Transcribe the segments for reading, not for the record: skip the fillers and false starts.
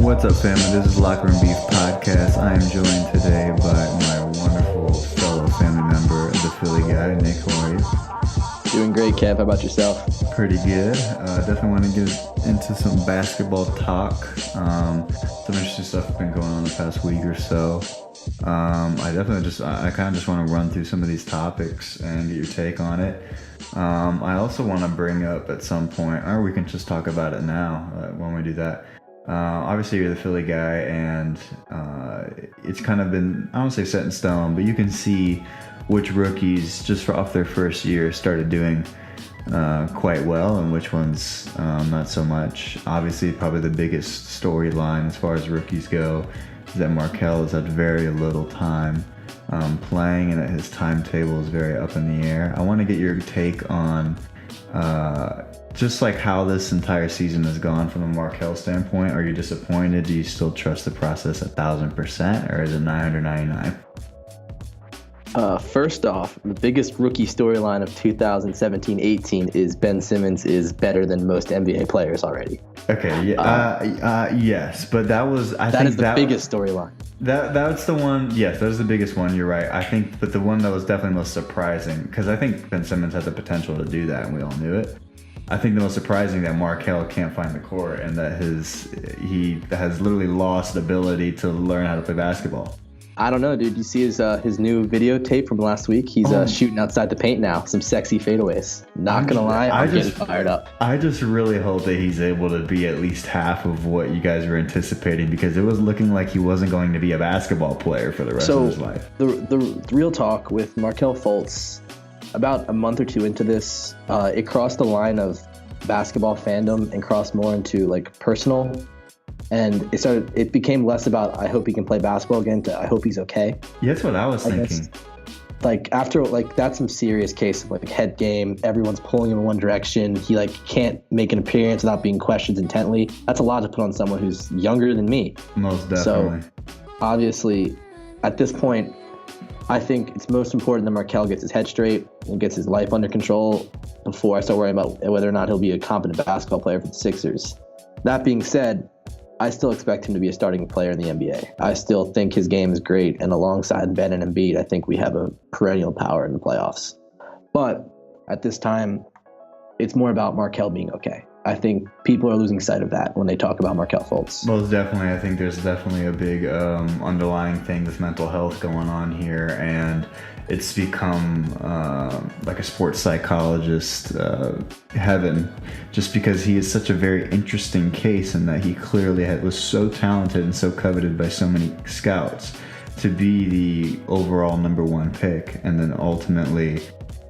What's up, family? This is Locker Room Beef Podcast. I am joined today by my wonderful fellow family member, the Philly guy, Nick. How are you? Doing great, Kev. How about yourself? Pretty good. Definitely want to get into some basketball talk. Some interesting stuff has been going on the past week or so. I kind of just want to run through some of these topics and get your take on it. I also want to bring up at some point, or we can just talk about it now when we do that. Obviously you're the Philly guy, and it's kind of been, I don't say set in stone, but you can see which rookies just off their first year started doing quite well and which ones not so much. Obviously probably the biggest storyline as far as rookies go is that Markelle has had very little time playing, and that his timetable is very up in the air. I want to get your take on just like how this entire season has gone from a Markelle standpoint. Are you disappointed? Do you still trust the process 1,000%, or is it 999? First off, the biggest rookie storyline of 2017-18 is Ben Simmons is better than most NBA players already. Okay, yes, but that was that is the biggest storyline. That's the one. Yes, that is the biggest one. You're right. I think, but the one that was definitely most surprising, because I think Ben Simmons had the potential to do that, and we all knew it. I think the most surprising that Markelle can't find the court, and that he has literally lost the ability to learn how to play basketball. I don't know, dude. You see his new videotape from last week? He's shooting outside the paint now. Some sexy fadeaways. Not going to lie, I'm getting fired up. I just really hope that he's able to be at least half of what you guys were anticipating, because it was looking like he wasn't going to be a basketball player for the rest of his life. The real talk with Markelle Fultz, about a month or two into this, it crossed the line of basketball fandom and crossed more into like personal. And it became less about, I hope he can play basketball again, to I hope he's okay. Yeah, that's what I was thinking. Like after, like, that's some serious case of like head game. Everyone's pulling him in one direction. He like can't make an appearance without being questioned intently. That's a lot to put on someone who's younger than me. Most definitely. So obviously at this point, I think it's most important that Markelle gets his head straight and gets his life under control before I start worrying about whether or not he'll be a competent basketball player for the Sixers. That being said, I still expect him to be a starting player in the NBA. I still think his game is great, and alongside Ben and Embiid, I think we have a perennial power in the playoffs. But at this time, it's more about Markelle being okay. I think people are losing sight of that when they talk about Markelle Fultz. Most definitely. I think there's definitely a big underlying thing with mental health going on here, and it's become like a sports psychologist heaven, just because he is such a very interesting case, in that he clearly was so talented and so coveted by so many scouts to be the overall #1 pick, and then ultimately,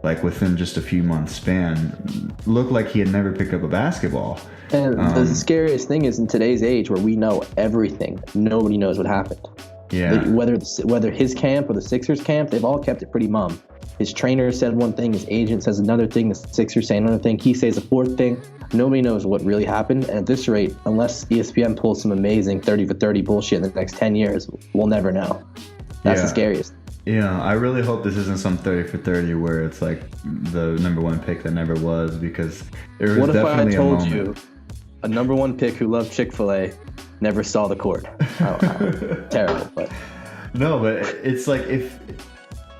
like within just a few months span, looked like he had never picked up a basketball. And the scariest thing is, in today's age where we know everything, nobody knows what happened. Yeah. Whether his camp or the Sixers camp, they've all kept it pretty mum. His trainer said one thing, his agent says another thing, the Sixers say another thing, he says a fourth thing. Nobody knows what really happened. And at this rate, unless ESPN pulls some amazing 30 for 30 bullshit in the next 10 years, we'll never know. That's the scariest. Yeah, I really hope this isn't some 30 for 30 where it's like the #1 pick that never was, because there was definitely a moment. What if I told you a #1 pick who loved Chick-fil-A never saw the court? Terrible, but no, but it's like, if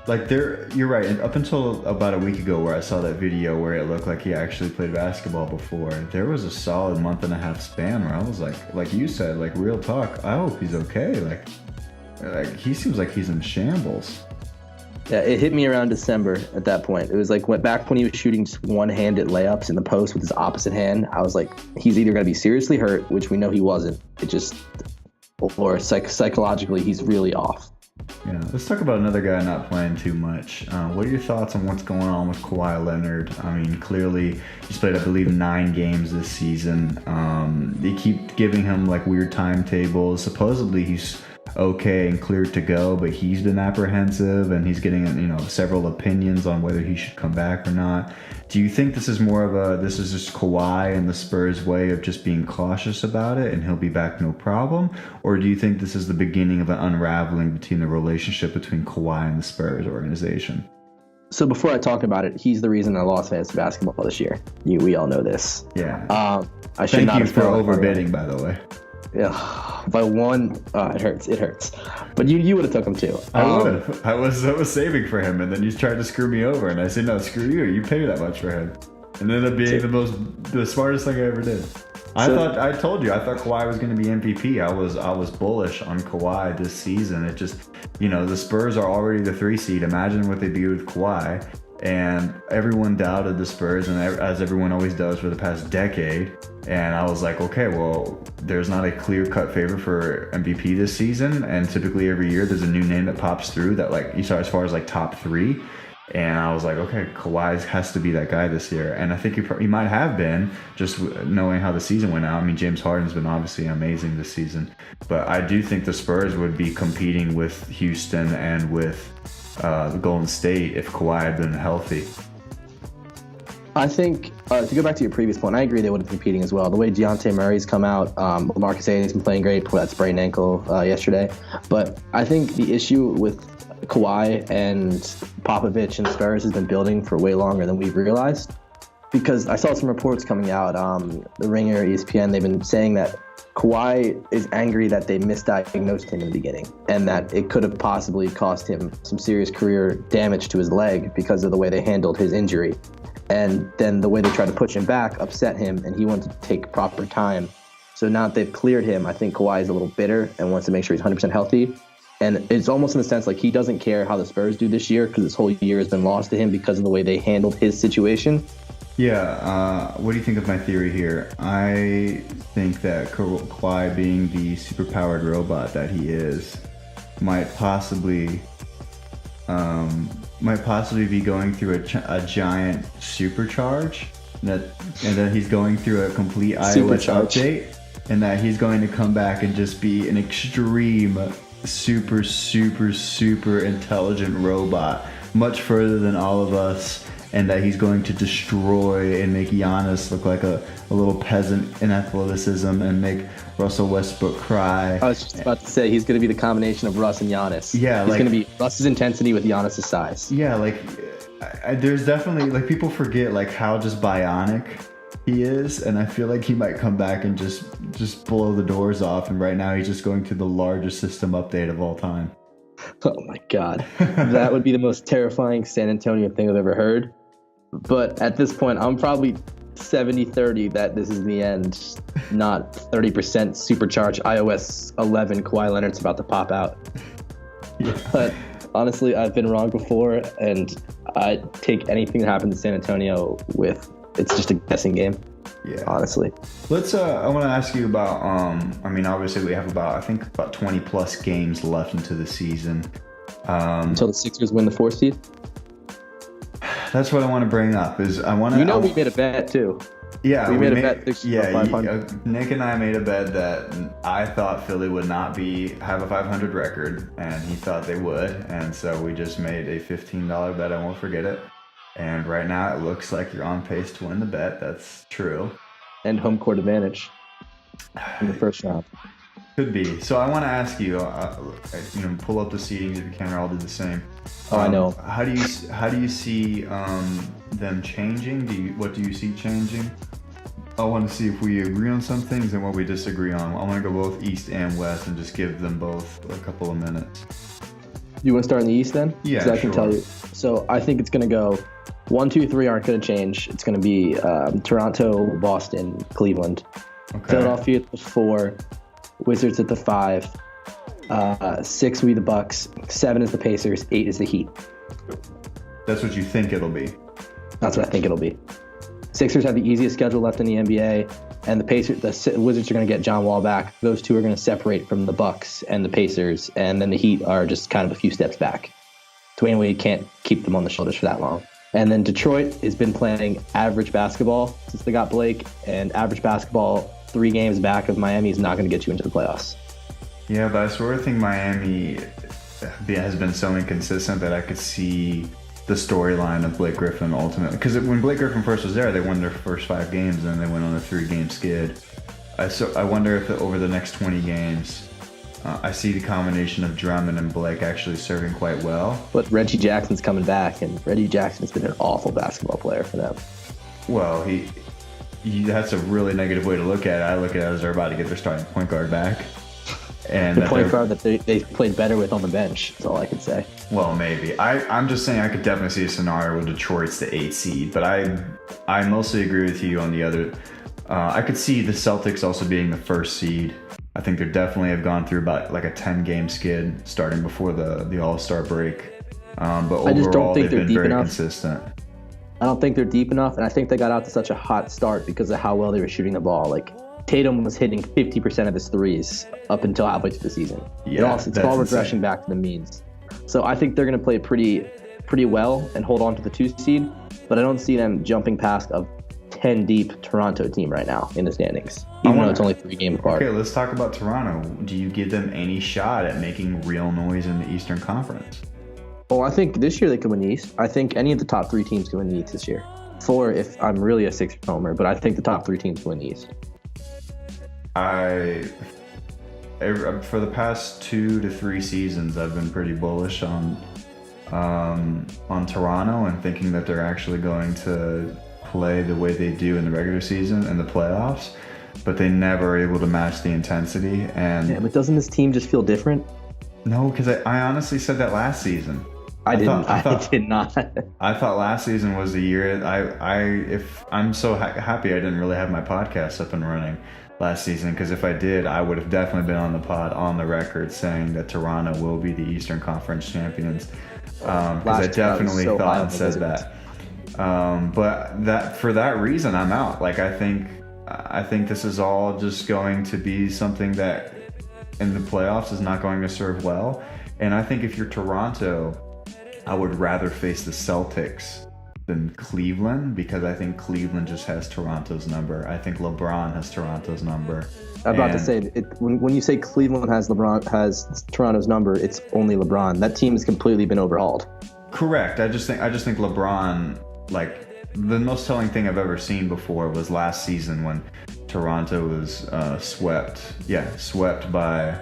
like you're right. And up until about a week ago, where I saw that video where it looked like he actually played basketball before, there was a solid month and a half span where I was like you said, like, real talk, I hope he's okay. Like he seems like he's in shambles. Yeah, it hit me around December at that point. It was like back when he was shooting just one-handed layups in the post with his opposite hand. I was like, he's either going to be seriously hurt, which we know he wasn't, or psychologically he's really off. Yeah, let's talk about another guy not playing too much. What are your thoughts on what's going on with Kawhi Leonard? I mean, clearly he's played, I believe, 9 games this season. They keep giving him like weird timetables. Supposedly he's okay and cleared to go, but he's been apprehensive, and he's getting several opinions on whether he should come back or not. Do you think this is this is just Kawhi and the Spurs' way of just being cautious about it, and he'll be back no problem? Or do you think this is the beginning of an unraveling between the relationship between Kawhi and the Spurs organization? So before I talk about it, he's the reason I lost fantasy basketball this year. We all know this. Yeah. I should Thank not you have for overbidding, by the way. Yeah, by one, it hurts. It hurts. But you would have took him too. I would have. I was saving for him, and then you tried to screw me over, and I said, "No, screw you. You pay that much for him." And ended up being the smartest thing I ever did. I told you, I thought Kawhi was going to be MVP. I was bullish on Kawhi this season. It just, the Spurs are already the 3 seed. Imagine what they'd be with Kawhi. And everyone doubted the Spurs, and as everyone always does for the past decade. And I was like, okay, well, there's not a clear-cut favorite for MVP this season. And typically every year there's a new name that pops through that, like, you saw as far as like top 3. And I was like, okay, Kawhi has to be that guy this year. And I think he might have been, just knowing how the season went out. I mean, James Harden's been obviously amazing this season. But I do think the Spurs would be competing with Houston and with Golden State if Kawhi had been healthy. I think, to go back to your previous point, I agree they would have been competing as well. The way Deontay Murray's come out, Marcus Anthony's been playing great, put that sprained ankle yesterday. But I think the issue with Kawhi and Popovich and the Spurs has been building for way longer than we've realized. Because I saw some reports coming out, The Ringer, ESPN, they've been saying that Kawhi is angry that they misdiagnosed him in the beginning and that it could have possibly cost him some serious career damage to his leg because of the way they handled his injury. And then the way they tried to push him back upset him, and he wanted to take proper time. So now that they've cleared him, I think Kawhi is a little bitter and wants to make sure he's 100% healthy. And it's almost in the sense like he doesn't care how the Spurs do this year because this whole year has been lost to him because of the way they handled his situation. Yeah, what do you think of my theory here? I think that Kawhi, being the superpowered robot that he is, might possibly be going through a giant supercharge, and that he's going through a complete iOS update, and that he's going to come back and just be an extreme, super, super, super intelligent robot, much further than all of us. And that he's going to destroy and make Giannis look like a little peasant in athleticism and make Russell Westbrook cry. I was just about to say, he's going to be the combination of Russ and Giannis. Yeah, he's going to be Russ's intensity with Giannis' size. Yeah, there's definitely, people forget, how just bionic he is. And I feel like he might come back and just blow the doors off. And right now he's just going through the largest system update of all time. Oh, my God. That would be the most terrifying San Antonio thing I've ever heard. But at this point, I'm probably 70-30 that this is the end, not 30% supercharged iOS 11 Kawhi Leonard's about to pop out. Yeah. But honestly, I've been wrong before, and I take anything that happens in San Antonio with, it's just a guessing game. Yeah. Honestly. I want to ask you about, obviously we have about 20 plus games left into the season. Until the Sixers win the 4th seed? That's what I want to bring up. We made a bet too. Yeah, we made a bet. Nick and I made a bet that I thought Philly would not have a 500 record, and he thought they would, and so we just made a $15 bet. I won't forget it. And right now it looks like you're on pace to win the bet. That's true. And home court advantage in the first round. Could be. So I want to ask you, pull up the seedings if you can, or I'll do the same. I know. How do you see them changing? What do you see changing? I want to see if we agree on some things and what we disagree on. I want to go both East and West and just give them both a couple of minutes. You want to start in the East then? Yeah, I can tell you. So I think it's going to go 1, 2, 3 aren't going to change. It's going to be Toronto, Boston, Cleveland. Okay. Philadelphia at the 4. Wizards at the 5, 6 will be the Bucks, 7 is the Pacers, 8 is the Heat. That's what you think it'll be? That's what I think it'll be. Sixers have the easiest schedule left in the NBA, and the Wizards are going to get John Wall back. Those two are going to separate from the Bucks and the Pacers, and then the Heat are just kind of a few steps back. Dwayne Wade can't keep them on the shoulders for that long. And then Detroit has been playing average basketball since they got Blake, and average basketball 3 games back of Miami is not going to get you into the playoffs. Yeah, but I sort of think Miami has been so inconsistent that I could see the storyline of Blake Griffin ultimately. Because when Blake Griffin first was there, they won their first 5 games, and then they went on a 3-game skid. I wonder if over the next 20 games, I see the combination of Drummond and Blake actually serving quite well. But Reggie Jackson's coming back, and Reggie Jackson's been an awful basketball player for them. Well, that's a really negative way to look at it. I look at it as they're about to get their starting point guard back. And the point guard that they played better with on the bench. That's all I can say. Well, maybe. I'm just saying I could definitely see a scenario where Detroit's the 8th seed, but I mostly agree with you on the other. I could see the Celtics also being the 1st seed. I think they definitely have gone through about like a 10-game skid starting before the All-Star break. But overall, I just don't think they've been deep very enough. consistent. I don't think they're deep enough, and I think they got out to such a hot start because of how well they were shooting the ball. Like, Tatum was hitting 50% of his threes up until halfway through the season. Yeah, it's all regressing back to the means. So I think they're going to play pretty well and hold on to the 2 seed, but I don't see them jumping past a 10 deep Toronto team right now in the standings, even though it's only 3 games apart. Okay, let's talk about Toronto. Do you give them any shot at making real noise in the Eastern Conference? Well, I think this year they can win the East. I think any of the top 3 teams can win the East this year. 4 if I'm really a Sixers homer, but I think the top 3 teams can win the East. For the past 2 to 3 seasons, I've been pretty bullish on Toronto and thinking that they're actually going to play the way they do in the regular season and the playoffs, but they never are able to match the intensity. And yeah, but doesn't this team just feel different? No, because I honestly said that last season. I did not. I thought last season was the year. I'm so happy I didn't really have my podcast up and running last season, because if I did, I would have definitely been on the pod on the record saying that Toronto will be the Eastern Conference champions. Because I definitely thought and said that. But for that reason, I'm out. Like, I think this is all just going to be something that in the playoffs is not going to serve well. And I think if you're Toronto, I would rather face the Celtics than Cleveland, because I think Cleveland just has Toronto's number. I think LeBron has Toronto's number. I'm about to say, when you say Cleveland has Toronto's number, it's only LeBron. That team has completely been overhauled. Correct. I just think LeBron, like, the most telling thing I've ever seen before was last season when Toronto was swept by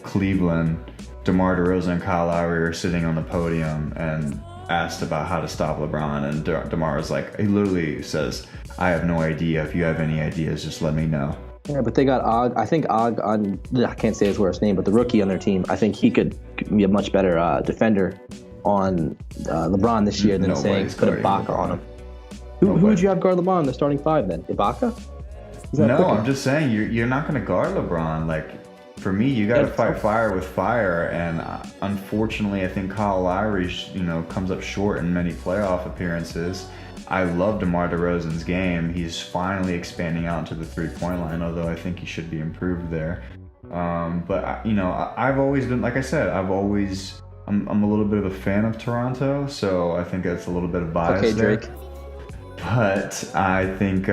Cleveland. DeMar DeRozan and Kyle Lowry are sitting on the podium and asked about how to stop LeBron, and DeMar was like, he literally says, I have no idea. If you have any ideas, just let me know. Yeah, but they got Og. I think Og I can't say his worst name, but the rookie on their team, I think he could be a much better defender on LeBron this year than saying put Ibaka on him. Who would you have guard LeBron in the starting 5 then? Ibaka? No, I'm just saying you're not going to guard LeBron. Like, for me, you got to fight fire with fire, and unfortunately, I think Kyle Lowry, comes up short in many playoff appearances. I love DeMar DeRozan's game. He's finally expanding out into the 3-point line, although I think he should be improved there. But I've always been, like I said, I'm a little bit of a fan of Toronto, so I think that's a little bit of bias there. Drake. But I think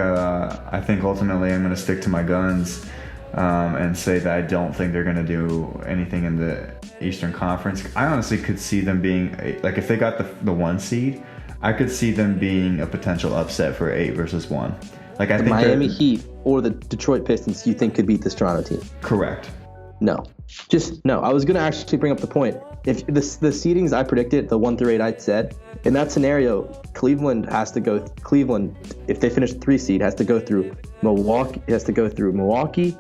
ultimately I'm going to stick to my guns. And say that I don't think they're going to do anything in the Eastern Conference. I honestly could see them being, like, if they got the 1 seed, I could see them being a potential upset for 8 versus 1. Like, I think Miami Heat or the Detroit Pistons, you think could beat this Toronto team? Correct. No. I was going to actually bring up the point. If the seedings I predicted, the 1 through 8 I said, in that scenario, Cleveland, if they finish the 3 seed, has to go through Milwaukee,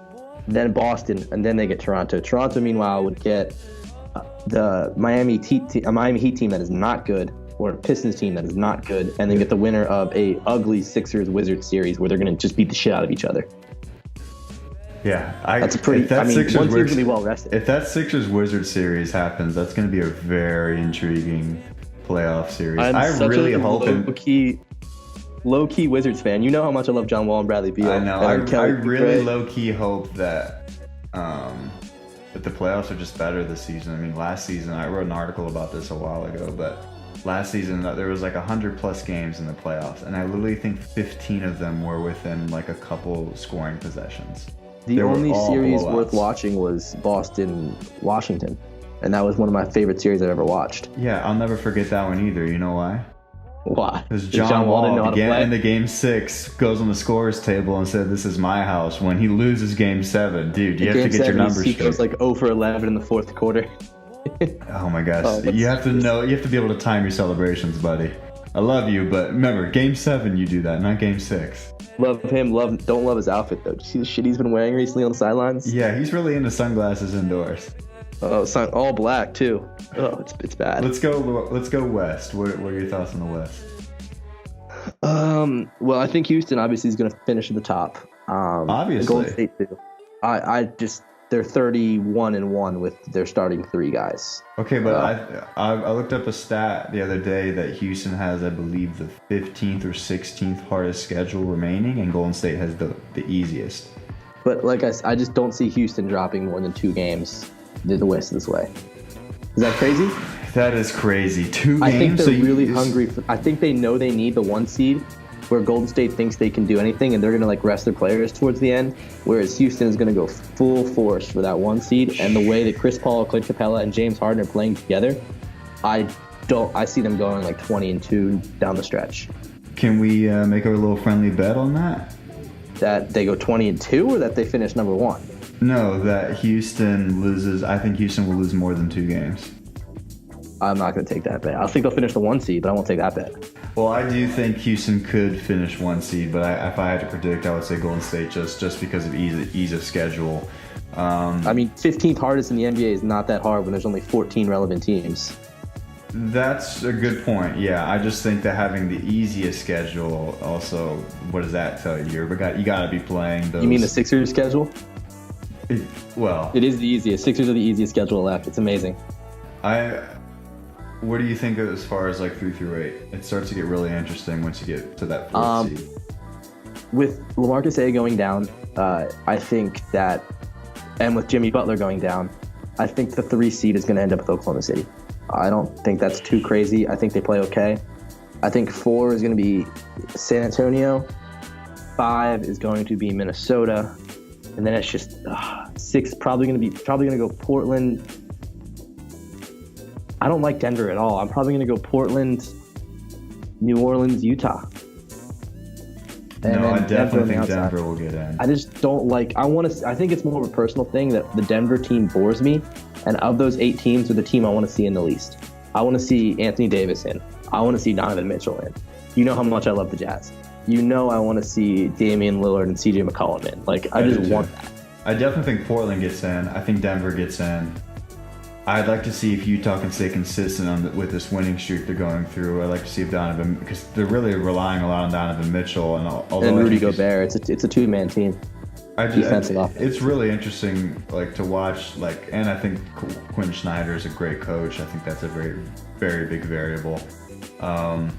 then Boston, and then they get Toronto. Toronto, meanwhile, would get the Miami Heat team that is not good, or a Pistons team that is not good, and then get the winner of a ugly Sixers-Wizards series where they're going to just beat the shit out of each other. Yeah, that's one team's going to be well rested. If that Sixers-Wizards series happens, that's going to be a very intriguing playoff series. I really hope low-key Wizards fan. You know how much I love John Wall and Bradley Beal. I know. I really low-key hope that the playoffs are just better this season. I mean, last season, I wrote an article about this a while ago, but last season there was like 100+ games in the playoffs, and I literally think 15 of them were within like a couple scoring possessions. The only series worth watching was Boston-Washington, and that was one of my favorite series I've ever watched. Yeah, I'll never forget that one either. You know why? Why? Because John Wall began in the game 6, goes on the scorer's table and said, "This is my house." When he loses game 7, dude, you have to get your numbers straight. He goes like 0 for 11 in the 4th quarter. Oh my gosh, you have to be able to time your celebrations, buddy. I love you, but remember, Game 7 you do that, not Game 6. Love him. Don't love his outfit though. Did you see the shit he's been wearing recently on the sidelines? Yeah, he's really into sunglasses indoors. Oh, all black too. Oh, it's bad. Let's go west. What are your thoughts on the west? Well, I think Houston obviously is going to finish at the top. Obviously. Golden State too. They're 31-1 with their starting 3 guys. Okay, but I looked up a stat the other day that Houston has, I believe, the 15th or 16th hardest schedule remaining, and Golden State has the easiest. But like I just don't see Houston dropping more than 2 games the West this way. Is that crazy? That is crazy. 2 games. I think they're really hungry. I think they know they need the 1 seed, where Golden State thinks they can do anything, and they're going to like rest their players towards the end, whereas Houston is going to go full force for that 1 seed. And the way that Chris Paul, Clint Capella, and James Harden are playing together, I see them going like 20-2 down the stretch. Can we make a little friendly bet on that? That they go 20-2, or that they finish number 1? No, that Houston loses. I think Houston will lose more than 2 games. I'm not going to take that bet. I think they'll finish the 1 seed, but I won't take that bet. Well, I do think Houston could finish 1 seed, but if I had to predict, I would say Golden State just because of ease of schedule. 15th hardest in the NBA is not that hard when there's only 14 relevant teams. That's a good point. Yeah, I just think that having the easiest schedule also, what does that tell you? You got to be playing those. You mean the Sixers schedule? It is the easiest. Sixers are the easiest schedule left. It's amazing. What do you think of as far as like 3 through 8? It starts to get really interesting once you get to that 4th seed. With LaMarcus A going down, I think that, and with Jimmy Butler going down, I think the 3 seed is going to end up with Oklahoma City. I don't think that's too crazy. I think they play okay. I think 4 is going to be San Antonio. 5 is going to be Minnesota, and then it's just 6 probably going to go Portland. I don't like Denver at all. I'm probably going to go Portland, New Orleans, Utah. I definitely think Denver will get in. I just don't like. I think it's more of a personal thing that the Denver team bores me, and of those 8 teams, are the team I want to see in the least. I want to see Anthony Davis in. I want to see Donovan Mitchell in. You know how much I love the Jazz. You know I want to see Damian Lillard and CJ McCollum in. I just want that. I definitely think Portland gets in. I think Denver gets in. I'd like to see if Utah can stay consistent with this winning streak they're going through. I'd like to see if Donovan, because they're really relying a lot on Donovan Mitchell and Rudy Gobert. It's a 2-man team. It's really interesting, to watch. And I think Quinn Snyder is a great coach. I think that's a very, very big variable. I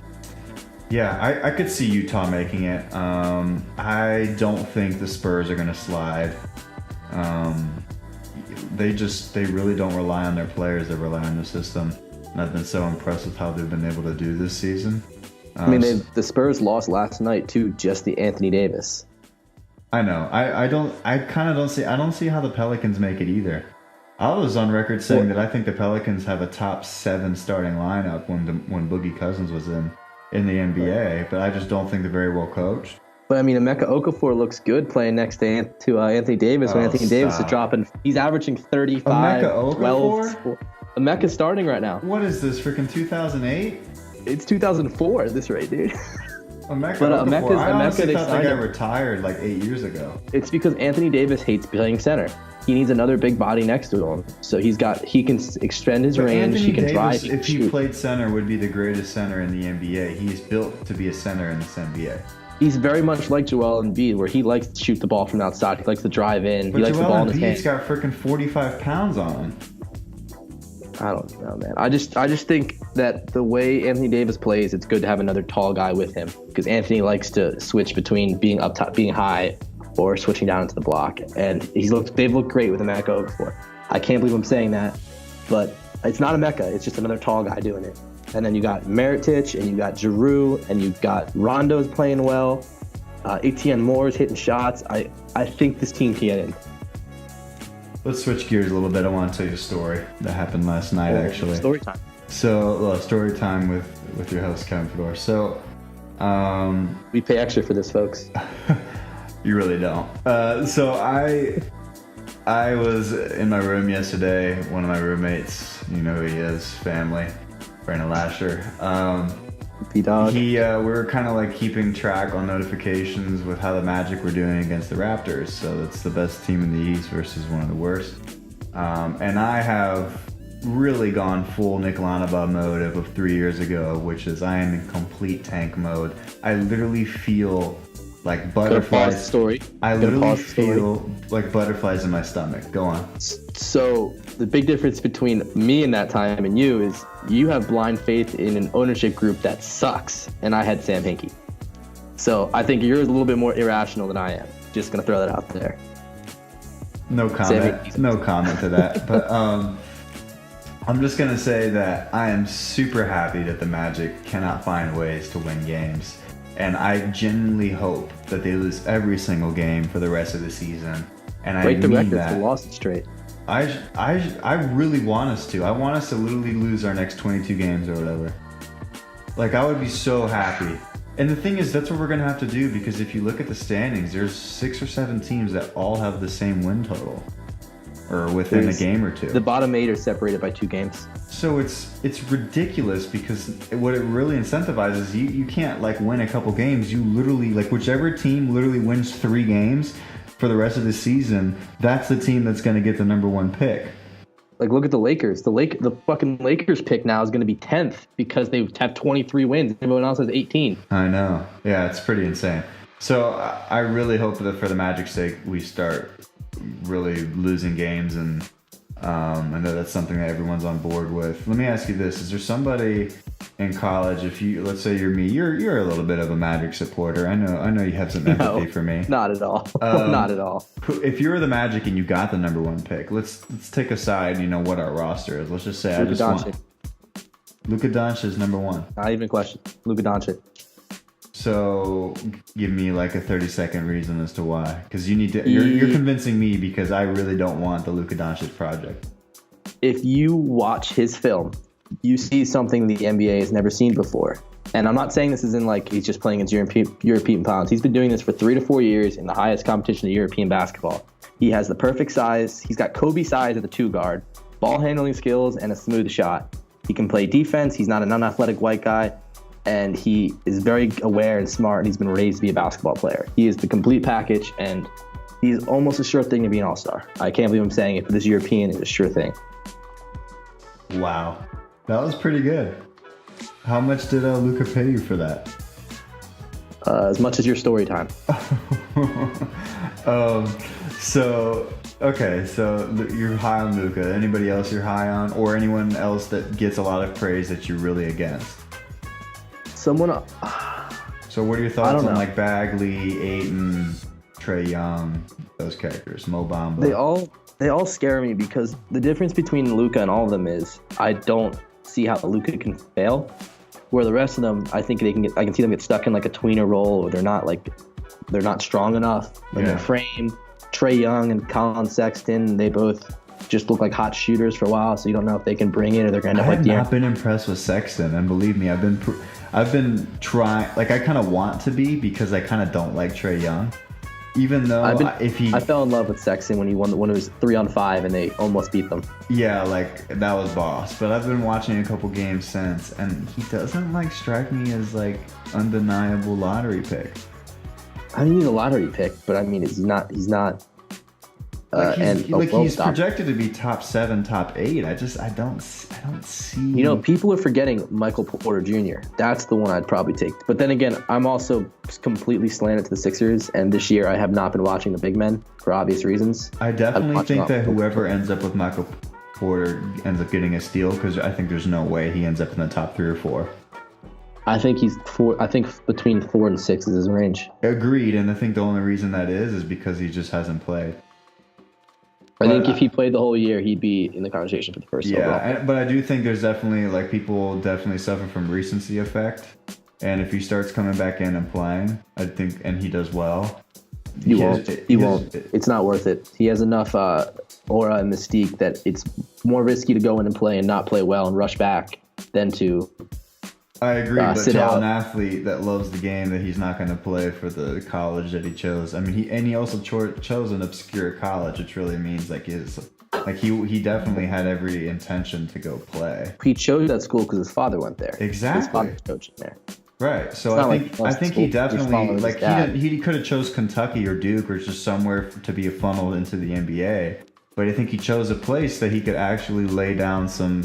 could see Utah making it. I don't think the Spurs are going to slide. They really don't rely on their players. They rely on the system. And I've been so impressed with how they've been able to do this season. The Spurs lost last night to just the Anthony Davis. I know. I don't see how the Pelicans make it either. I was on record saying that I think the Pelicans have a top 7 starting lineup when Boogie Cousins was in the NBA, but I just don't think they're very well coached. But Emeka Okafor looks good playing next to Anthony Davis. When Anthony Davis is dropping, he's averaging 35, Emeka 12. Emeka's starting right now. What is this, freaking 2008? It's 2004 at this rate, dude. Emeka Okafor, I honestly thought that guy retired 8 years ago. It's because Anthony Davis hates playing center. He needs another big body next to him, so he can extend his range. Anthony he can Davis, drive. If he played center, would be the greatest center in the NBA. He's built to be a center in this NBA. He's very much like Joel Embiid, where he likes to shoot the ball from outside. He likes to drive in. He likes the ball in his hand. He's got freaking 45 pounds on him. I don't know, man. I just think that the way Anthony Davis plays, it's good to have another tall guy with him, because Anthony likes to switch between being up top, being high, or switching down into the block. And they've looked great with Emeka Okafor. I can't believe I'm saying that, but it's not Emeka. It's just another tall guy doing it. And then you got Mirotic, and you got Giroux, and you got Rondo's playing well. Etienne Moore's hitting shots. I think this team can get in. Let's switch gears a little bit. I want to tell you a story that happened last night, actually. Story time. So, story time with your host, Kevin Fedor. So, we pay extra for this, folks. You really don't. So I was in my room yesterday. One of my roommates, you know who he is, family, Brandon Lasher. P-Dog. We were kind of like keeping track on notifications with how the Magic were doing against the Raptors. So that's the best team in the East versus one of the worst. And I have really gone full Nick Lanaba mode of 3 years ago, which is I am in complete tank mode. I literally feel like butterflies. Story. I literally feel like butterflies in my stomach. Go on. So the big difference between me in that time and you is you have blind faith in an ownership group that sucks, and I had Sam Hinkie. So I think you're a little bit more irrational than I am. Just gonna throw that out there. No comment. No comment to that. But I'm just gonna say that I am super happy that the Magic cannot find ways to win games. And I genuinely hope that they lose every single game for the rest of the season. And I break the mean record that. for losses straight. I really want us to. I want us to literally lose our next 22 games or whatever. Like, I would be so happy. And the thing is, that's what we're going to have to do, because if you look at the standings, there's 6 or 7 teams that all have the same win total. Or within a game or two. The bottom 8 are separated by 2 games. So it's ridiculous, because what it really incentivizes, you can't like win a couple games. You literally, like, whichever team literally wins 3 games for the rest of the season, that's the team that's going to get the number 1 pick. Like, look at the Lakers. The fucking Lakers pick now is going to be 10th because they have 23 wins. Everyone else has 18. I know. Yeah, it's pretty insane. So I really hope that for the Magic's sake, we start really losing games, and I know that's something that everyone's on board with. Let me ask you this: is there somebody in college, if you, let's say you're me, you're a little bit of a Magic supporter. I know you have some empathy for me. Not at all. Not at all. If you were the Magic and you got the number 1 pick, let's take aside, what our roster is. Let's just say Luka Doncic. Luka Doncic is number 1. Not even a question. Luka Doncic. So give me like a 30-second reason as to why, because you need to. You're convincing me, because I really don't want the Luka Doncic project. If you watch his film, you see something the NBA has never seen before. And I'm not saying this is in like he's just playing against European pounds. He's been doing this for 3 to 4 years in the highest competition of European basketball. He has the perfect size. He's got Kobe size at the 2 guard, ball handling skills, and a smooth shot. He can play defense. He's not an unathletic white guy. And he is very aware and smart, and he's been raised to be a basketball player. He is the complete package, and he's almost a sure thing to be an all-star. I can't believe I'm saying it, but this European is a sure thing. Wow. That was pretty good. How much did Luka pay you for that? As much as your story time. So you're high on Luka. Anybody else you're high on, or anyone else that gets a lot of praise that you're really against? So what are your thoughts on like Bagley, Ayton, Trae Young, those characters, Mo Bamba? They all scare me, because the difference between Luka and all of them is I don't see how Luka can fail, where the rest of them, I think I can see them get stuck in like a tweener role, or they're not strong enough in their frame. Trae Young and Colin Sexton, they both just look like hot shooters for a while, so you don't know if they can bring it or they're going to end up like I have not been impressed with Sexton, and believe me, I've been trying. Like, I kind of want to be, because I kind of don't like Trae Young, even though I fell in love with Sexton when he won when it was 3-on-5 and they almost beat them. Yeah, like that was boss. But I've been watching a couple games since, and he doesn't like strike me as like undeniable lottery pick. I mean, he's a lottery pick, but I mean, he's not. He's projected to be top 7, top 8. I don't see. People are forgetting Michael Porter Jr. That's the one I'd probably take. But then again, I'm also completely slanted to the Sixers, and this year I have not been watching the big men for obvious reasons. I definitely think that whoever ends up with Michael Porter ends up getting a steal, because I think there's no way he ends up in the top 3 or 4. I think he's 4. I think between 4 and 6 is his range. Agreed, and I think the only reason that is because he just hasn't played. I think if he played the whole year, he'd be in the conversation for the first overall. Yeah, but I do think there's definitely, like, people definitely suffer from recency effect. And if he starts coming back in and playing, I think, and he does well. He won't. It's not worth it. He has enough aura and mystique that it's more risky to go in and play and not play well and rush back than to I agree, but tell an athlete that loves the game that he's not going to play for the college that he chose. I mean, he also chose an obscure college, which really means like his Like he definitely had every intention to go play. He chose that school because his father went there. Exactly. His father was coaching there. Right. So I think he definitely he could have chose Kentucky or Duke or just somewhere to be a funnel into the NBA. But I think he chose a place that he could actually lay down some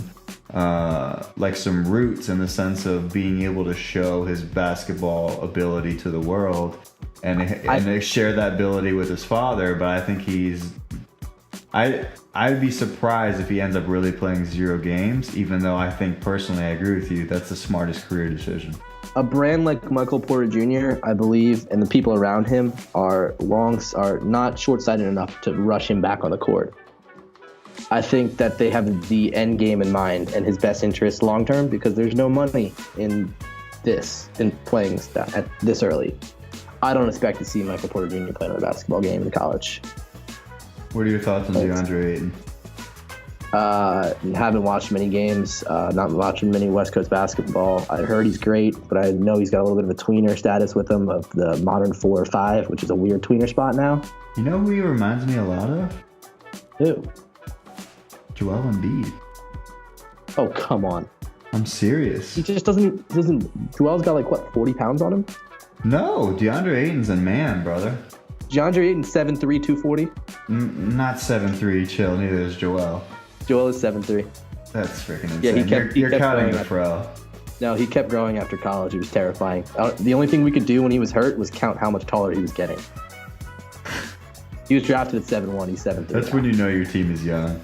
some roots in the sense of being able to show his basketball ability to the world and share that ability with his father. But I think I'd be surprised if he ends up really playing 0 games, even though I think personally I agree with you, that's the smartest career decision. A brand like Michael Porter Jr., I believe, and the people around him are not short-sighted enough to rush him back on the court. I think that they have the end game in mind and his best interest long-term because there's no money in playing at this early. I don't expect to see Michael Porter Jr. play in a basketball game in college. What are your thoughts on Deandre Ayton? Haven't watched many games, not watching many West Coast basketball. I heard he's great, but I know he's got a little bit of a tweener status with him of the modern 4 or 5, which is a weird tweener spot now. You know who he reminds me a lot of? Who? Joel Embiid. Oh, come on. I'm serious. He just doesn't Joel's got 40 pounds on him? No, DeAndre Ayton's a man, brother. DeAndre Ayton 7'3", 240? Not 7'3", chill, neither is Joel. Joel is 7'3". That's freaking insane. Yeah, You're counting the fro. No, he kept growing after college. He was terrifying. The only thing we could do when he was hurt was count how much taller he was getting. He was drafted at 7'1", he's 7'3". That's when you know your team is young.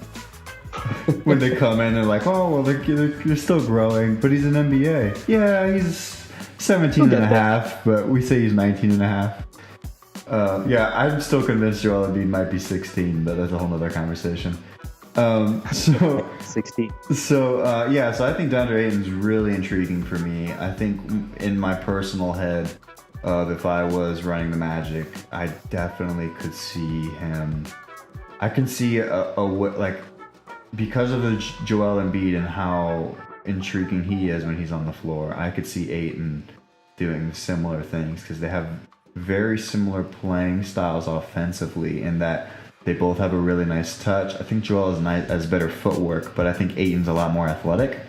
When they come in, they're like, oh, well, they're still growing, but he's an NBA. Yeah, he's 17 and a half, but we say he's 19 and a half. Yeah, I'm still convinced Joel Embiid might be 16, but that's a whole other conversation. 16. So I think DeAndre Ayton's really intriguing for me. I think in my personal head, if I was running the Magic, I definitely could see him. I can see because of the Joel Embiid and how intriguing he is when he's on the floor, I could see Ayton doing similar things because they have very similar playing styles offensively in that they both have a really nice touch. I think Joel has better footwork, but I think Ayton's a lot more athletic.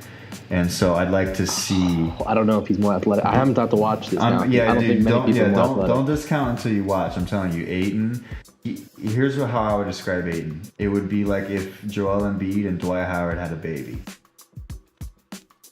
And so I'd like to see. I don't know if he's more athletic. I haven't thought to watch this now. Don't discount until you watch. I'm telling you, Ayton. Here's how I would describe Ayton. It would be like if Joel Embiid and Dwight Howard had a baby.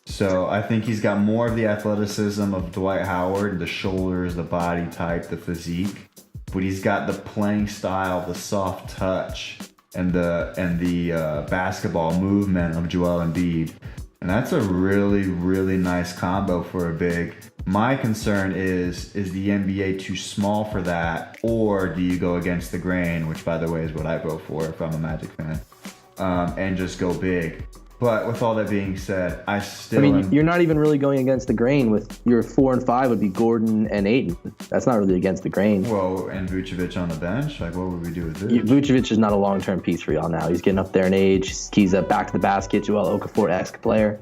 So I think he's got more of the athleticism of Dwight Howard, the shoulders, the body type, the physique, but he's got the playing style, the soft touch, and the basketball movement of Joel Embiid. And that's a really, really nice combo for a big. My concern is the NBA too small for that, or do you go against the grain, which by the way is what I vote for if I'm a Magic fan, and just go big. But with all that being said, you're not even really going against the grain with your 4 and 5 would be Gordon and Ayton. That's not really against the grain. Well, and Vucevic on the bench, what would we do with this? Vucevic is not a long-term piece for y'all now. He's getting up there in age. He's a back to the basket, Joel Okafor-esque player.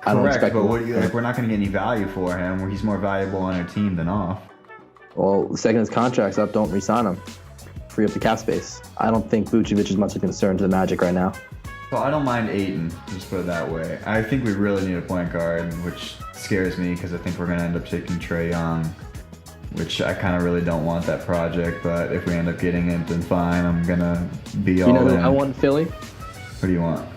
I don't expect. But we're not going to get any value for him. Where he's more valuable on our team than off. Well, the second his contract's up, don't re-sign him. Free up the cap space. I don't think Vucevic is much of a concern to the Magic right now. Well, I don't mind Ayton, just put it that way. I think we really need a point guard, which scares me because I think we're going to end up taking Trae Young, which I kind of really don't want that project, but if we end up getting it, then fine. I'm going to be all in. You know who I want in Philly? What do you want?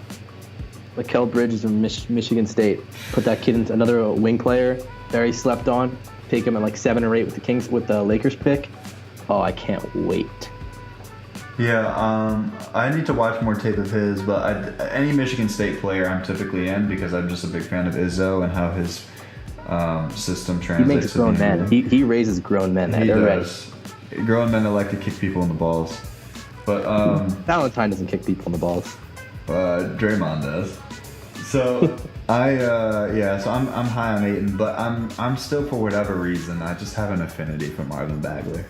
Mikal Bridges from Michigan State. Put that kid into another wing player, very slept on. Take him at 7 or 8 with the Lakers pick. Oh, I can't wait. Yeah, I need to watch more tape of his, but any Michigan State player I'm typically in because I'm just a big fan of Izzo and how his system translates. He makes grown men. He raises grown men. He does. Grown men that like to kick people in the balls. But Valentine doesn't kick people in the balls. Draymond does. So so I'm high on Ayton, but I'm still, for whatever reason, I just have an affinity for Marvin Bagley.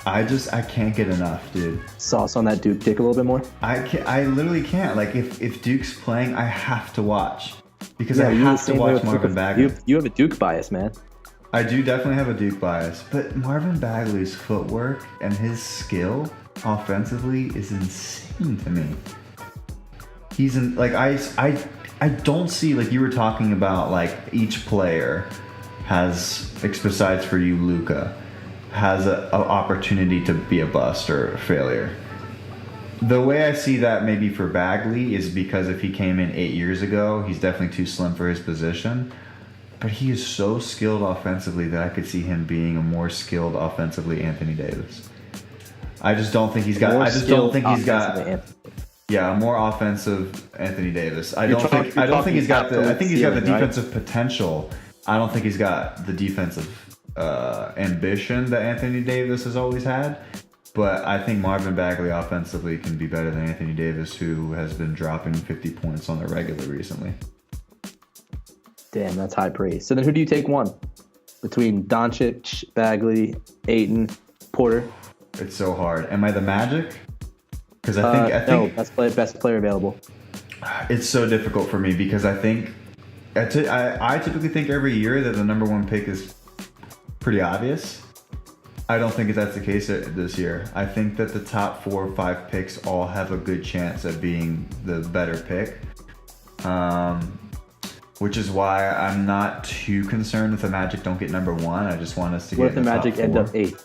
I can't get enough, dude. Sauce on that Duke dick a little bit more? I literally can't. If Duke's playing, I have to watch. Because I have to watch Marvin Bagley. You have a Duke bias, man. I do definitely have a Duke bias. But Marvin Bagley's footwork and his skill offensively is insane to me. he's in like I don't see, like you were talking about, like each player has, besides for you, Luka, has a opportunity to be a bust or a failure. The way I see that maybe for Bagley is because if he came in 8 years ago, he's definitely too slim for his position. But he is so skilled offensively that I could see him being a more skilled offensively Anthony Davis. I just don't think he's got. Yeah, a more offensive Anthony Davis. I don't think he's got the. I think he's got the defensive potential. I don't think he's got the defensive ambition that Anthony Davis has always had. But I think Marvin Bagley offensively can be better than Anthony Davis, who has been dropping 50 points on the regular recently. Damn, that's high praise. So then who do you take one? Between Doncic, Bagley, Ayton, Porter? It's so hard. Am I the Magic? Because I think best player available. It's so difficult for me because I think I typically think every year that the number one pick is pretty obvious. I don't think that's the case this year. I think that the top 4 or 5 picks all have a good chance of being the better pick. Which is why I'm not too concerned if the Magic don't get number 1. I just want us to get in the top 4. What if the Magic end up 8?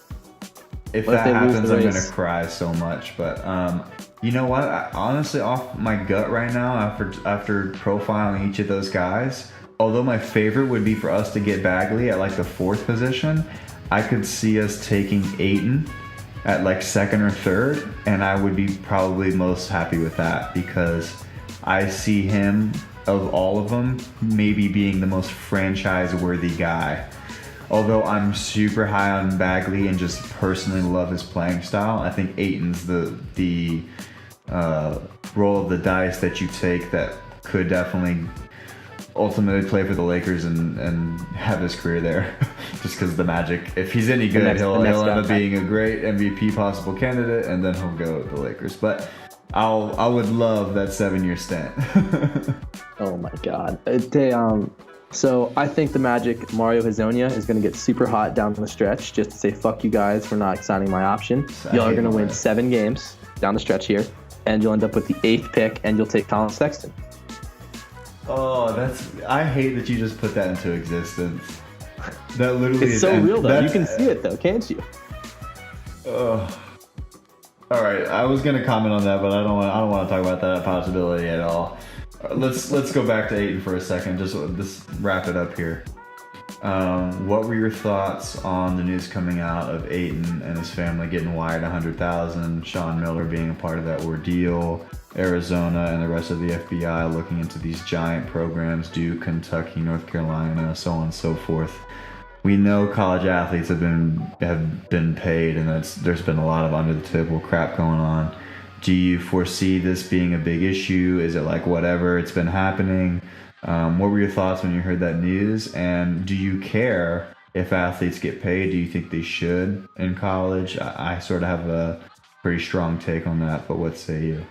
If that happens, I'm going to cry so much. But you know what? Honestly, off my gut right now, after profiling each of those guys, although my favorite would be for us to get Bagley at like the 4th position, I could see us taking Ayton at like 2nd or 3rd, and I would be probably most happy with that because I see him, of all of them, maybe being the most franchise-worthy guy. Although I'm super high on Bagley and just personally love his playing style, I think Ayton's the roll of the dice that you take that could definitely ultimately play for the Lakers and have his career there. Just because the Magic, if he's any good, he'll end up being a great MVP possible candidate, and then he'll go to the Lakers. But I would love that 7-year stint. Oh my God. So I think the Magic, Mario Hezonja, is going to get super hot down the stretch just to say, fuck you guys for not signing my option. Y'all are going to win 7 games down the stretch here, and you'll end up with the 8th pick, and you'll take Colin Sexton. Oh, I hate that you just put that into existence. That literally it's so real, though. You can see it, though, can't you? All right, I was going to comment on that, but I don't want to talk about that possibility at all. Let's go back to Ayton for a second. Just wrap it up here. What were your thoughts on the news coming out of Ayton and his family getting wired $100,000, Sean Miller being a part of that ordeal, Arizona and the rest of the FBI looking into these giant programs, Duke, Kentucky, North Carolina, so on and so forth? We know college athletes have been paid, and there's been a lot of under the table crap going on. Do you foresee this being a big issue? Is it like whatever, it's been happening? What were your thoughts when you heard that news? And do you care if athletes get paid? Do you think they should in college? I sort of have a pretty strong take on that, but what say you?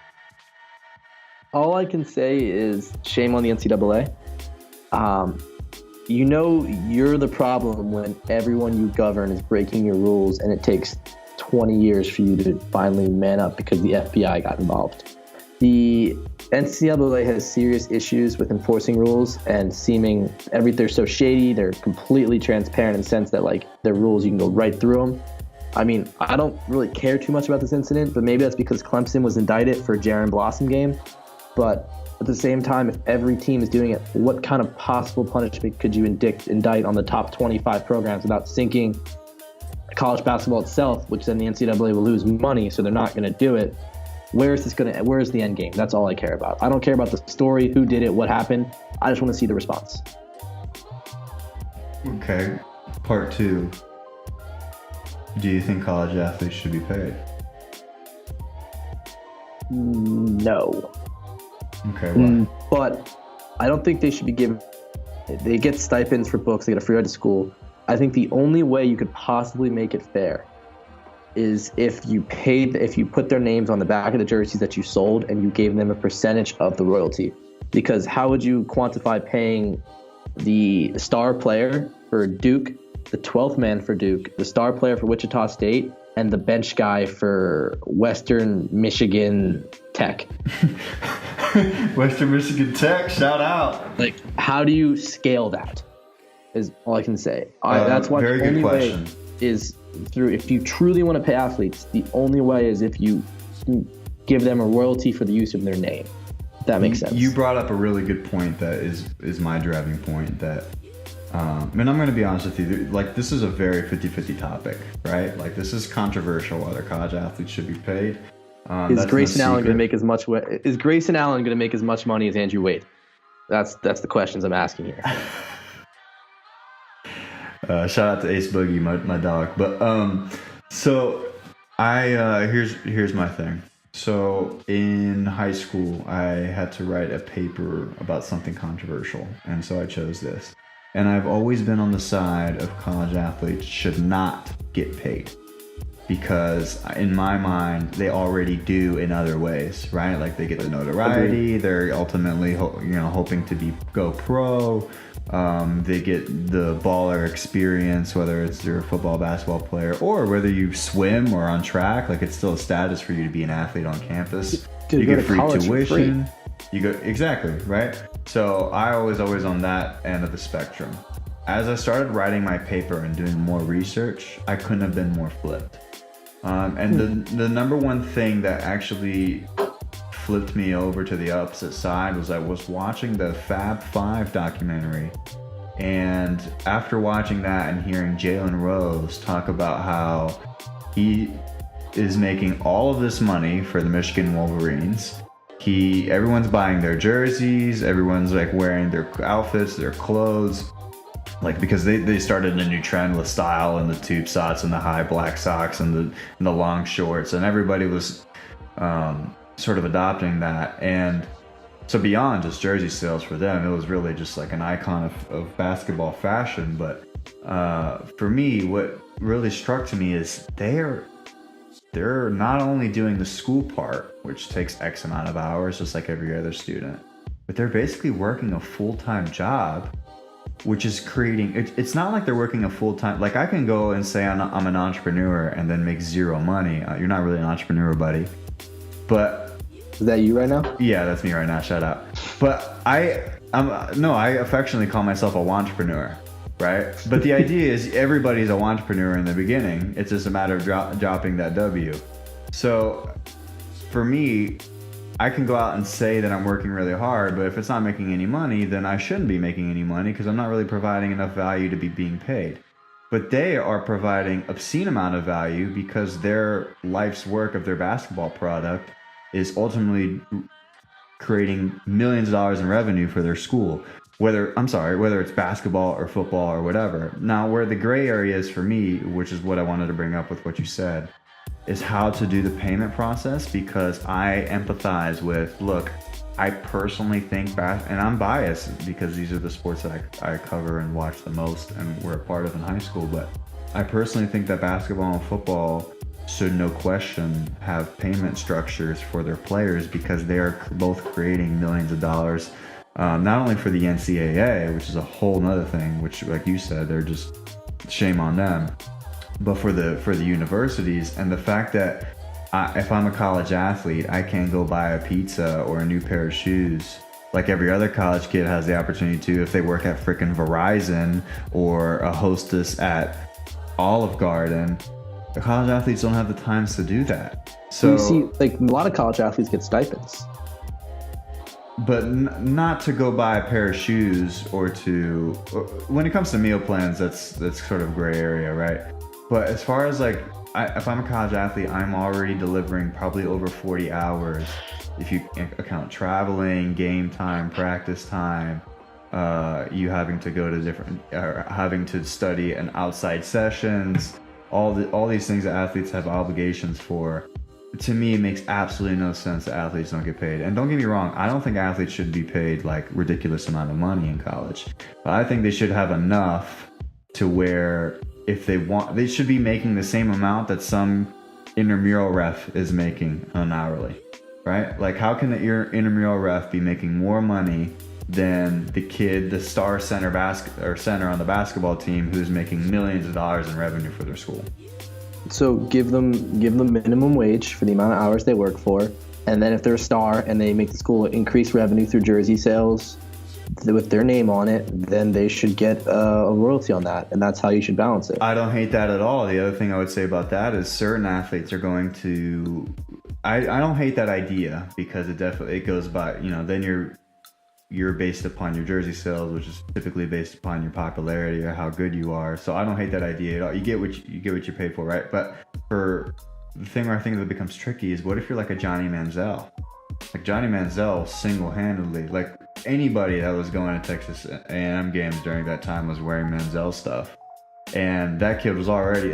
All I can say is shame on the NCAA. You know you're the problem when everyone you govern is breaking your rules, and it takes 20 years for you to finally man up because the FBI got involved. The NCAA has serious issues with enforcing rules and they're so shady, they're completely transparent in the sense that like their rules, you can go right through them. I mean, I don't really care too much about this incident, but maybe that's because Clemson was indicted for a Jaron Blossom game. But at the same time, if every team is doing it, what kind of possible punishment could you indict on the top 25 programs without sinking college basketball itself, which then the NCAA will lose money, so they're not going to do it? Where's the end game? That's all I care about. I don't care about the story, who did it, what happened. I just want to see the response. Okay. Part 2. Do you think college athletes should be paid? No. Okay, why? But I don't think they should be given. They get stipends for books. They get a free ride to school. I think the only way you could possibly make it fair is if you put their names on the back of the jerseys that you sold and you gave them a percentage of the royalty. Because how would you quantify paying the star player for Duke, the 12th man for Duke, the star player for Wichita State, and the bench guy for Western Michigan Tech? Western Michigan Tech, shout out. Like, how do you scale that? Is all I can say. That's why very the only good question. way is through, if you truly want to pay athletes, the only way is if you give them a royalty for the use of their name. If that makes sense. You brought up a really good point that is my driving point. That, and I'm going to be honest with you, like, this is a very 50-50 topic, right? Like, this is controversial whether college athletes should be paid. Is Grayson Allen going to make as much? Is Grayson Allen going to make as much money as Andrew Wade? That's the questions I'm asking here. Shout out to Ace Boogie, my dog. But so here's my thing. So in high school, I had to write a paper about something controversial, and so I chose this. And I've always been on the side of college athletes should not get paid, because in my mind, they already do in other ways, right? Like, they get the notoriety. They're ultimately, hoping to go pro. They get the baller experience, whether it's you're a football, basketball player, or whether you swim or on track. Like, it's still a status for you to be an athlete on campus. You get free tuition. You go, exactly, right? So I was always on that end of the spectrum. As I started writing my paper and doing more research, I couldn't have been more flipped. And the number one thing that actually flipped me over to the opposite side was I was watching the Fab Five documentary, and after watching that and hearing Jalen Rose talk about how he is making all of this money for the Michigan Wolverines, everyone's buying their jerseys, everyone's like wearing their outfits, their clothes, like, because they started a new trend with style and the tube socks and the high black socks and the long shorts, and everybody was sort of adopting that. And so beyond just jersey sales for them, it was really just like an icon of basketball fashion. But for me, what really struck to me is they're not only doing the school part, which takes X amount of hours, just like every other student, but they're basically working a full-time job, which is creating, it's not like they're working a full-time, like, I can go and say I'm an entrepreneur and then make zero money. You're not really an entrepreneur, buddy. But is that you right now? Yeah, that's me right now. Shout out. But I affectionately call myself a wantrepreneur, right? But the idea is everybody's a wantrepreneur in the beginning. It's just a matter of dropping that W. So for me, I can go out and say that I'm working really hard, but if it's not making any money, then I shouldn't be making any money because I'm not really providing enough value to be being paid. But they are providing obscene amount of value because their life's work of their basketball product is ultimately creating millions of dollars in revenue for their school, whether it's basketball or football or whatever. Now, where the gray area is for me, which is what I wanted to bring up with what you said, is how to do the payment process, because I empathize with, look, I personally think and I'm biased because these are the sports that I cover and watch the most and were a part of in high school, but I personally think that basketball and football should, no question, have payment structures for their players, because they are both creating millions of dollars, not only for the NCAA, which is a whole nother thing, which, like you said, they're just, shame on them, but for the universities. And the fact that if I'm a college athlete, I can't go buy a pizza or a new pair of shoes like every other college kid has the opportunity to if they work at frickin' Verizon or a hostess at Olive Garden. The college athletes don't have the times to do that. So you see, like, a lot of college athletes get stipends, but not to go buy a pair of shoes or to. When it comes to meal plans, that's sort of gray area, right? But as far as like, if I'm a college athlete, I'm already delivering probably over 40 hours if you account traveling, game time, practice time, you having to go to different, having to study in outside sessions, all these things that athletes have obligations for. To me, it makes absolutely no sense that athletes don't get paid. And don't get me wrong, I don't think athletes should be paid like ridiculous amount of money in college, but I think they should have enough to where if they want, they should be making the same amount that some intramural ref is making on hourly, right? Like, how can the intramural ref be making more money than the star center on the basketball team who's making millions of dollars in revenue for their school? So give them minimum wage for the amount of hours they work for, And then if they're a star and they make the school increase revenue through jersey sales with their name on it, then they should get a royalty on that, and that's how you should balance it. I don't hate that at all. The other thing I would say about that is certain athletes are going to. I don't hate that idea because it goes by, then you're based upon your jersey sales, which is typically based upon your popularity or how good you are. So I don't hate that idea at all. You get what you pay for, right? But for the thing where I think that becomes tricky is, what if you're like a Johnny Manziel? Like Johnny Manziel single-handedly, like anybody that was going to Texas A&M games during that time was wearing Manziel stuff, and that kid was already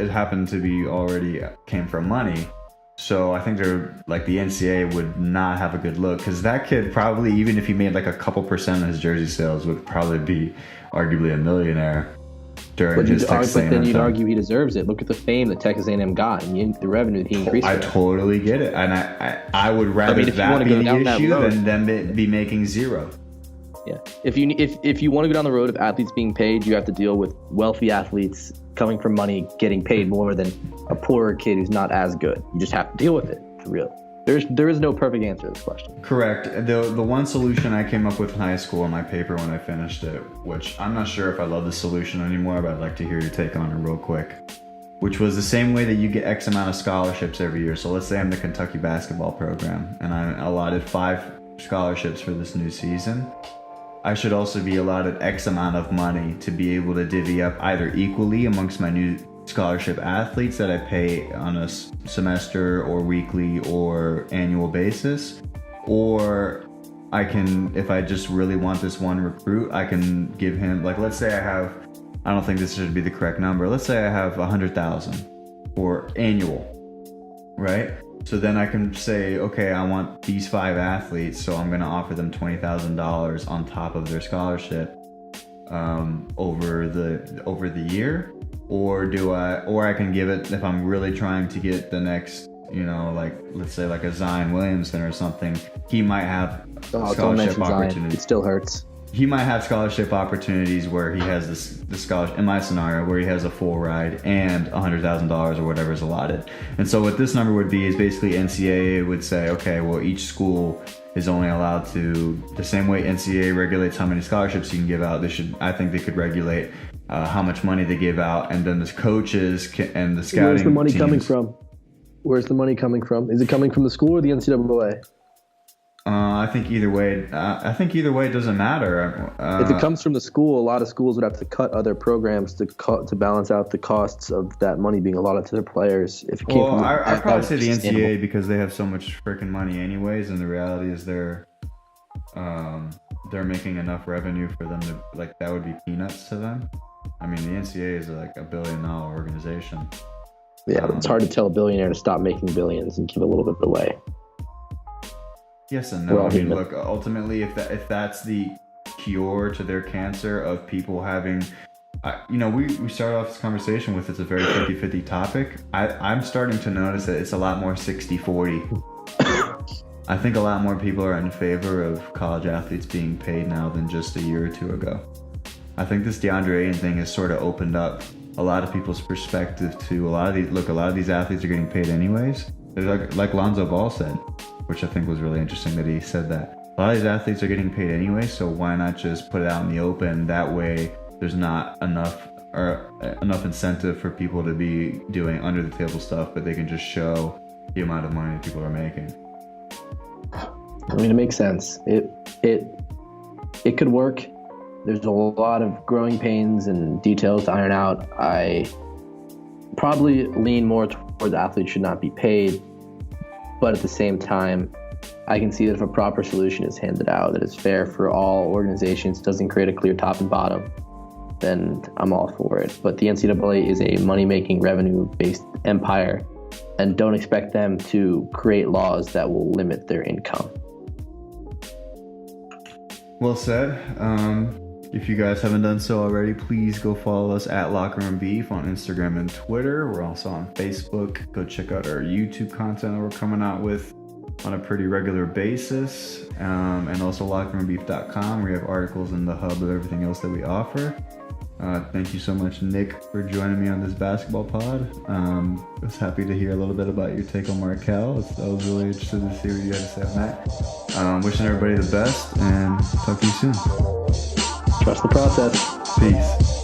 came from money. So I think the NCAA would not have a good look, because that kid probably, even if he made like a couple percent of his jersey sales, would probably be arguably a millionaire during his Texas A&M. But then you'd argue he deserves it. Look at the fame that Texas A&M got and the revenue that he increased. I totally get it, and I would rather that be the issue than them be making zero. Yeah, if you want to go down the road of athletes being paid, you have to deal with wealthy athletes coming from money getting paid more than a poorer kid who's not as good. You just have to deal with it, for real. There is no perfect answer to this question. Correct. The one solution I came up with in high school in my paper when I finished it, which I'm not sure if I love the solution anymore, but I'd like to hear your take on it real quick, which was the same way that you get X amount of scholarships every year. So let's say I'm the Kentucky basketball program and I'm allotted 5 scholarships for this new season. I should also be allotted X amount of money to be able to divvy up either equally amongst my new scholarship athletes that I pay on a semester or weekly or annual basis, or I can, if I just really want this one recruit, I can give him, like, let's say I don't think this should be the correct number. Let's say I have 100,000 for annual, right? So then I can say, okay, I want these 5 athletes, so I'm going to offer them $20,000 on top of their scholarship over the year, or I can give it, if I'm really trying to get the next, like let's say like a Zion Williamson or something, he might have scholarship opportunities. It still hurts. He might have scholarship opportunities where he has the scholarship, in my scenario, where he has a full ride and $100,000 or whatever is allotted. And so what this number would be is basically NCAA would say, okay, well, each school is only allowed to, the same way NCAA regulates how many scholarships you can give out, I think they could regulate how much money they give out, and then the coaches and the scouting Where's the money teams, coming from? Where's the money coming from? Is it coming from the school or the NCAA? I think either way it doesn't matter. If it comes from the school, a lot of schools would have to cut other programs to balance out the costs of that money being allotted to their players. If it came from I'd probably say the NCAA, because they have so much freaking money anyways, and the reality is they're making enough revenue for them to, like, that would be peanuts to them. I mean, the NCAA is like $1 billion organization. Yeah, it's hard to tell a billionaire to stop making billions and give a little bit away. Yes and no. I mean, look, ultimately, if that's the cure to their cancer of people having, we started off this conversation with, it's a very 50-50 topic. I'm starting to notice that it's a lot more 60-40. I think a lot more people are in favor of college athletes being paid now than just a year or two ago. I think this Deandre Ayton thing has sort of opened up a lot of people's perspective to a lot of these athletes are getting paid anyways. Like Lonzo Ball said, which I think was really interesting that he said that. A lot of these athletes are getting paid anyway, so why not just put it out in the open? That way there's not enough incentive for people to be doing under the table stuff, but they can just show the amount of money people are making. I mean, it makes sense. It could work. There's a lot of growing pains and details to iron out. I probably lean more towards athletes should not be paid, but at the same time, I can see that if a proper solution is handed out that is fair for all organizations, doesn't create a clear top and bottom, then I'm all for it. But the NCAA is a money-making, revenue-based empire, and don't expect them to create laws that will limit their income. Well said. If you guys haven't done so already, please go follow us at Locker Room Beef on Instagram and Twitter. We're also on Facebook. Go check out our YouTube content that we're coming out with on a pretty regular basis. And also lockerroombeef.com, where we have articles in the hub of everything else that we offer. Thank you so much, Nick, for joining me on this basketball pod. I was happy to hear a little bit about your take on Markelle. I was really interested to see what you had to say on that. Wishing everybody the best, and talk to you soon. Trust the process. Peace.